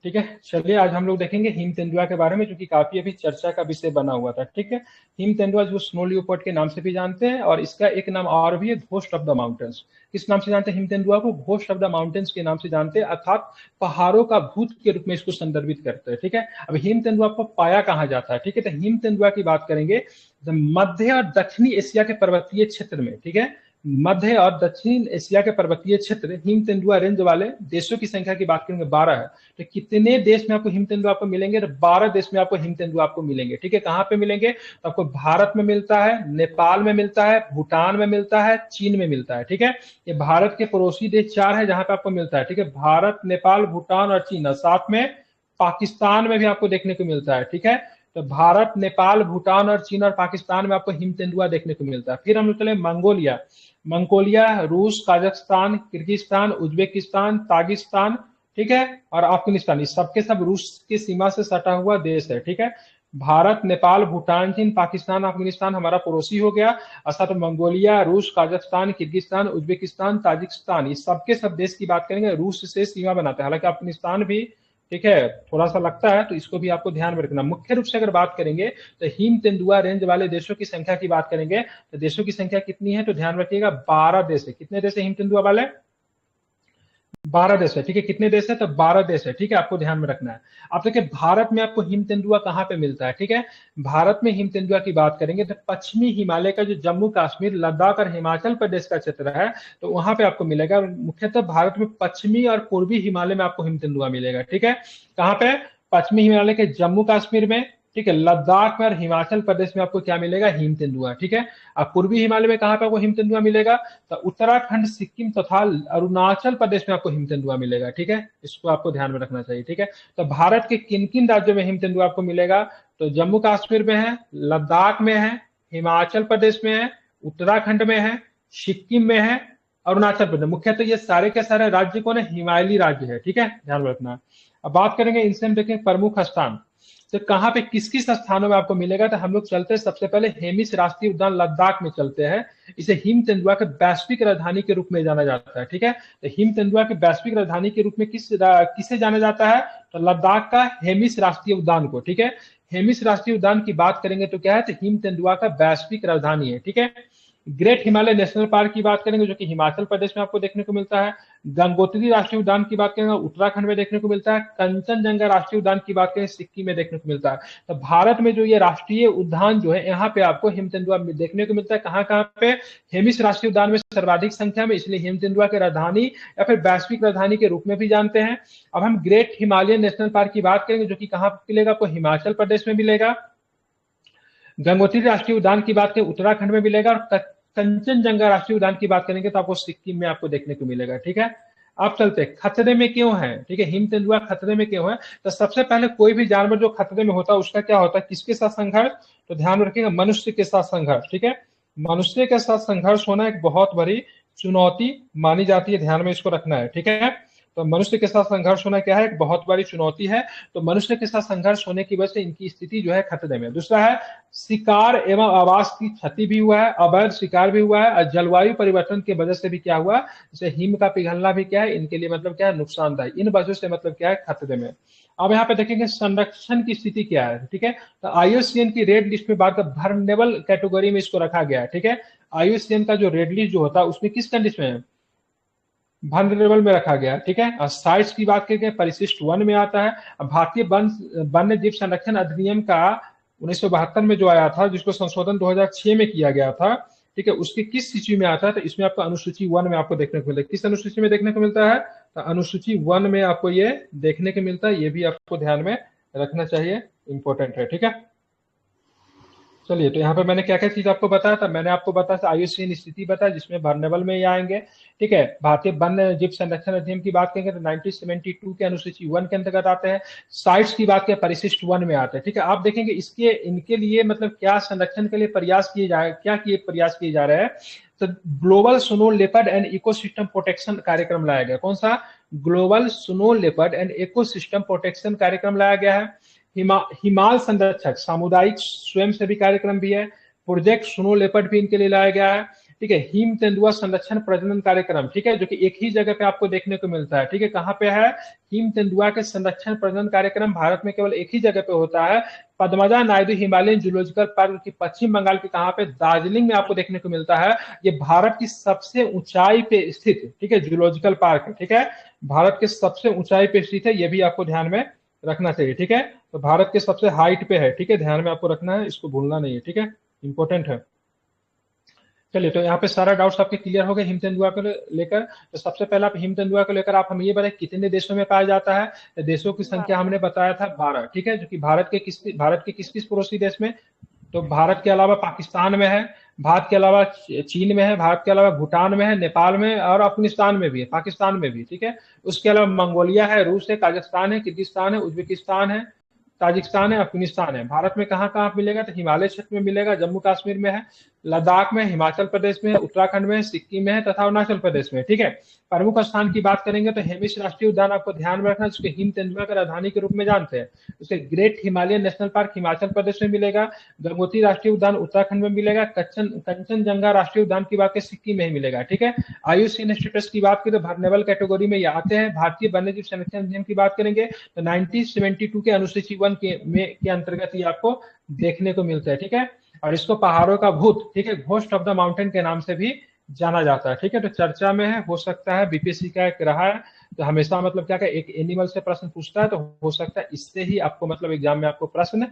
ठीक है, चलिए आज हम लोग देखेंगे हिम तेंदुआ के बारे में, जो कि काफी अभी चर्चा का विषय बना हुआ था। ठीक है, हिम तेंदुआ जो स्नो लियोपर्ड के नाम से भी जानते हैं, और इसका एक नाम और भी है, घोस्ट ऑफ द माउंटेन्स। किस नाम से जानते हैं हिम तेंदुआ को? घोस्ट ऑफ द माउंटेन्स के नाम से जानते हैं, अर्थात पहाड़ों का भूत के रूप में इसको संदर्भित करते हैं। ठीक है, अब हिम तेंदुआ को पाया कहाँ जाता है? ठीक है, तो हिम तेंदुआ की बात करेंगे मध्य और दक्षिणी एशिया के पर्वतीय क्षेत्र में। ठीक है, मध्य और दक्षिण एशिया के पर्वतीय क्षेत्र हिम तेंदुआ रेंज वाले देशों की संख्या की बात करेंगे 12 है। तो कितने देश में आपको हिम तेंदुआ आपको मिलेंगे? तो 12 देश में आपको हिम तेंदुआ आपको मिलेंगे। ठीक है, कहाँ पे मिलेंगे? तो आपको भारत में मिलता है, नेपाल में मिलता है, भूटान में मिलता है, चीन में मिलता है। ठीक है, ये भारत के पड़ोसी देश 4 है जहां पे आपको मिलता है। ठीक है, भारत, नेपाल, भूटान और चीन, और साथ में पाकिस्तान में भी आपको देखने को मिलता है। ठीक है, तो भारत, नेपाल, भूटान और चीन और पाकिस्तान में आपको हिम तेंदुआ देखने को मिलता है। फिर हम चले मंगोलिया। मंगोलिया, रूस, काजाख्स्तान, किर्गिस्तान, उज्बेकिस्तान, ताजिकिस्तान, ठीक है, और अफगानिस्तान, ये सबके सब रूस की सीमा से सटा हुआ देश है। ठीक है, भारत, नेपाल, भूटान, चीन, पाकिस्तान, अफगानिस्तान हमारा पड़ोसी हो गया। अर्थात मंगोलिया, रूस, काजाख्स्तान, किर्गिस्तान, उज्बेकिस्तान, ताजिकिस्तान, ये सबके सब देश की बात करेंगे रूस से सीमा बनाते हैं। हालांकि अफगानिस्तान भी, ठीक है, थोड़ा सा लगता है, तो इसको भी आपको ध्यान में रखना। मुख्य रूप से अगर बात करेंगे तो हिम तेंदुआ रेंज वाले देशों की संख्या की बात करेंगे, तो देशों की संख्या कितनी है? तो ध्यान रखिएगा, 12 देश है। कितने देश है हिम तेंदुआ वाले? 12 देश है। ठीक है, कितने देश है? तो 12 देश है। ठीक है, आपको ध्यान में रखना है। आप देखिए भारत में आपको हिम तेंदुआ कहाँ पे मिलता है? ठीक है, भारत में हिम तेंदुआ की बात करेंगे तो पश्चिमी हिमालय का जो जम्मू कश्मीर, लद्दाख और हिमाचल प्रदेश का क्षेत्र है, तो वहां पे आपको मिलेगा। मुख्यतः भारत में पश्चिमी और पूर्वी हिमालय में आपको हिम तेंदुआ मिलेगा। ठीक है, कहाँ पे? पश्चिमी हिमालय के जम्मू कश्मीर में, ठीक है, लद्दाख में और हिमाचल प्रदेश में आपको क्या मिलेगा? हिम तेंदुआ। ठीक है, अब पूर्वी हिमालय में कहाँ पे आपको हिम तेंदुआ मिलेगा? तो उत्तराखंड, सिक्किम तथा अरुणाचल प्रदेश में आपको हिम तेंदुआ मिलेगा। ठीक है, इसको आपको ध्यान में रखना चाहिए। ठीक है, तो भारत के किन किन राज्यों में हिम तेंदुआ आपको मिलेगा? तो जम्मू कश्मीर में है, लद्दाख में है, हिमाचल प्रदेश में है, उत्तराखंड में है, सिक्किम में है, अरुणाचल प्रदेश। मुख्यतः ये सारे के सारे राज्य कौन है? हिमालयी राज्य है। ठीक है, ध्यान में रखना। अब बात करेंगे इनसे, हम देखें प्रमुख स्थान, तो कहाँ पे किस किस स्थानों में आपको मिलेगा? तो हम लोग चलते हैं सबसे पहले हेमिस राष्ट्रीय उद्यान लद्दाख में चलते हैं। इसे हिम तेंदुआ के वैश्विक राजधानी के रूप में जाना जाता है। ठीक है, तो हिम तेंदुआ के वैश्विक राजधानी के रूप में किसे जाना जाता है? तो लद्दाख का हेमिस राष्ट्रीय उद्यान को। ठीक है, हेमिस राष्ट्रीय उद्यान की बात करेंगे तो क्या है? तो हिम तेंदुआ का वैश्विक राजधानी है। ठीक है, ग्रेट हिमालय नेशनल पार्क की बात करेंगे जो कि हिमाचल प्रदेश में आपको देखने को मिलता है। गंगोत्री राष्ट्रीय उद्यान की बात करेंगे उत्तराखंड में देखने को मिलता है। कंचनजंगा राष्ट्रीय उद्यान की बात करें सिक्किम में देखने को मिलता है। तो भारत में जो ये राष्ट्रीय उद्यान जो है, यहाँ पे आपको हिम तेंदुआ देखने को मिलता है। कहाँ कहाँ पे? हेमिस राष्ट्रीय उद्यान में सर्वाधिक संख्या में, इसलिए हिम तेंदुआ की राजधानी या फिर वैश्विक राजधानी के रूप में भी जानते हैं। अब हम ग्रेट हिमालयन नेशनल पार्क की बात करेंगे जो कि कहाँ मिलेगा? आपको हिमाचल प्रदेश में मिलेगा। गंगोत्री राष्ट्रीय उद्यान की बात करें उत्तराखंड में मिलेगा, और कंचनजंगा राष्ट्रीय उद्यान की बात करेंगे तो आपको सिक्किम में आपको देखने को मिलेगा। ठीक है, आप चलते खतरे में क्यों है? ठीक है, हिम तेंदुआ खतरे में क्यों है? तो सबसे पहले कोई भी जानवर जो खतरे में होता है उसका क्या होता है? किसके साथ संघर्ष? तो ध्यान रखिएगा, मनुष्य के साथ संघर्ष। ठीक है, मनुष्य के साथ संघर्ष होना एक बहुत बड़ी चुनौती मानी जाती है, ध्यान में इसको रखना है। ठीक है, तो मनुष्य के साथ संघर्ष होना क्या है? एक बहुत बड़ी चुनौती है। तो मनुष्य के साथ संघर्ष होने की वजह से इनकी स्थिति जो है खतरे में। दूसरा है शिकार एवं आवास की क्षति भी हुआ है, अवैध शिकार भी हुआ है, और जलवायु परिवर्तन की वजह से भी क्या हुआ? जैसे हिम का पिघलना भी क्या है इनके लिए मतलब क्या है? नुकसानदायक। इन वजह से मतलब क्या है? खतरे में। अब यहाँ पे देखेंगे संरक्षण की स्थिति क्या है। ठीक है, तो आईयूसीएन की रेड लिस्ट में बात वल्नरेबल कैटेगरी में इसको रखा गया है। ठीक है, आईयूसीएन का जो रेड लिस्ट जो होता है उसमें किस कंडीशन में है? वल्नरेबल में रखा गया। ठीक है, साइट्स की बात करें परिशिष्ट 1 में आता है। भारतीय वन्य जीव संरक्षण अधिनियम का 1972 में जो आया था, जिसको संशोधन 2006 में किया गया था, ठीक है, उसके किस सूची में आता है? तो इसमें आपको अनुसूची 1 में आपको देखने को मिलता है। किस अनुसूची में देखने को मिलता है? तो अनुसूची 1 में आपको ये देखने को मिलता है। ये भी आपको ध्यान में रखना चाहिए, इंपॉर्टेंट है। ठीक है, चलिए, तो यहाँ पे मैंने क्या क्या चीज आपको बताया था? मैंने आपको बताया आयुषीन स्थिति बताया जिसमें वल्नरेबल में ये आएंगे। ठीक है, भारतीय वन्य जीव संरक्षण अधिनियम की बात करेंगे तो 1972 के अनुसूची 1 के अंतर्गत आते हैं। साइट्स की बात करें परिशिष्ट 1 में आते हैं। ठीक है, आप देखेंगे इसके इनके लिए मतलब क्या संरक्षण के लिए प्रयास किए जा क्या किए प्रयास किए जा रहे हैं? तो global snow leopard and ecosystem protection कार्यक्रम लाया गया। कौन सा? Global snow leopard and ecosystem protection कार्यक्रम लाया गया है। हिमाल संरक्षक सामुदायिक स्वयंसेवी कार्यक्रम भी है। प्रोजेक्ट स्नो लेपर्ड भी इनके लिए लाया गया है। ठीक है, हिम तेंदुआ संरक्षण प्रजनन कार्यक्रम, ठीक है, जो कि एक ही जगह पे आपको देखने को मिलता है, ठीक है, कहाँ पे है, हिम तेंदुआ के संरक्षण प्रजनन कार्यक्रम भारत में केवल एक ही जगह पे होता है, Padmaja Naidu Himalayan zoological park की पश्चिम बंगाल के कहाँ पे, दार्जिलिंग में आपको देखने को मिलता है। ये भारत की सबसे ऊंचाई पे स्थित, ठीक है, जूलॉजिकल पार्क है, ठीक है, भारत के सबसे ऊंचाई पे स्थित है, ये भी आपको ध्यान में रखना चाहिए, ठीक है, तो भारत के सबसे हाइट पे है, ठीक है, ध्यान में आपको रखना है, इसको भूलना नहीं है, ठीक है, इंपॉर्टेंट है। चलिए, तो यहाँ पे सारा डाउट्स आपके क्लियर हो गए हिम तेंदुआ को लेकर। तो सबसे पहले आप हिम तेंदुआ को लेकर आप हमें ये बताएं कितने देशों में पाया जाता है। देशों की संख्या हमने बताया था 12, ठीक है, जो कि भारत के किस किस पड़ोसी देश में, तो भारत के अलावा पाकिस्तान में है, भारत के अलावा चीन में है, भारत के अलावा भूटान में है, नेपाल में और अफगानिस्तान में भी है, पाकिस्तान में भी, ठीक है, उसके अलावा मंगोलिया है, रूस है, काजाख्स्तान है, किर्गिस्तान है, उज्बेकिस्तान है, ताजिकिस्तान है, अफगानिस्तान है। भारत में कहाँ कहाँ मिलेगा, तो हिमालय क्षेत्र में मिलेगा, जम्मू कश्मीर में है, लद्दाख में, हिमाचल प्रदेश में, उत्तराखंड में, सिक्किम में है तथा अरुणाचल प्रदेश में, ठीक है। प्रमुख स्थान की बात करेंगे तो हेमिस राष्ट्रीय उद्यान आपको ध्यान में रखना, जिसके हिम तेंदुआ की राजधानी के रूप में जानते हैं। उसके great Himalayan national park Himachal Pradesh में मिलेगा, गंगोत्री राष्ट्रीय उद्यान उत्तराखंड में मिलेगा, कंचनजंगा राष्ट्रीय उद्यान की बात सिक्किम में ही मिलेगा, ठीक है। आयुसीएन स्टेटस की बात करें तो वर्नेबल कैटेगरी में ये आते हैं। भारतीय वन्यजीव संरक्षण अधिनियम की बात करेंगे तो 1972 के अनुसूची 1 के अंतर्गत ये आपको देखने को मिलता है, ठीक है, और इसको पहाड़ों का भूत, ठीक है, घोस्ट ऑफ द माउंटेन के नाम से भी जाना जाता है, ठीक है। तो चर्चा में है, हो सकता है बीपीएससी का एक रहा है, तो हमेशा मतलब क्या एक एनिमल से प्रश्न पूछता है, तो हो सकता है इससे ही आपको मतलब एग्जाम में आपको प्रश्न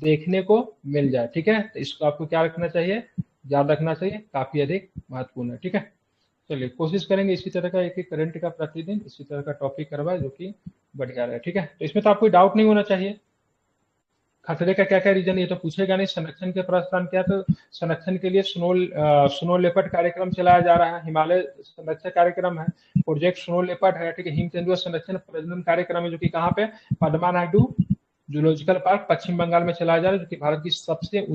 देखने को मिल जाए, ठीक है। तो इसको आपको क्या रखना चाहिए, याद रखना चाहिए, काफी अधिक महत्वपूर्ण है, ठीक है। चलिए, कोशिश करेंगे इसी तरह का एक करंट का प्रतिदिन इसी तरह का टॉपिक करवाए जो कि बढ़िया रहे, ठीक है। तो इसमें तो आपको डाउट नहीं होना चाहिए। खतरे का क्या क्या रीजन, ये तो पूछेगा नहीं। संरक्षण के प्रावधान क्या, तो संरक्षण के लिए स्नो लेपर्ड कार्यक्रम चलाया जा रहा है, हिमालय संरक्षण कार्यक्रम है, प्रोजेक्ट स्नो लेपर्ड है, ठीक है। हिम तेंदुआ संरक्षण प्रजनन कार्यक्रम है जो कि कहाँ पे, पद्मा नायडू जूलॉजिकल पार्क पश्चिम बंगाल में चलाया जा रहा है, जो कि भारत की सबसे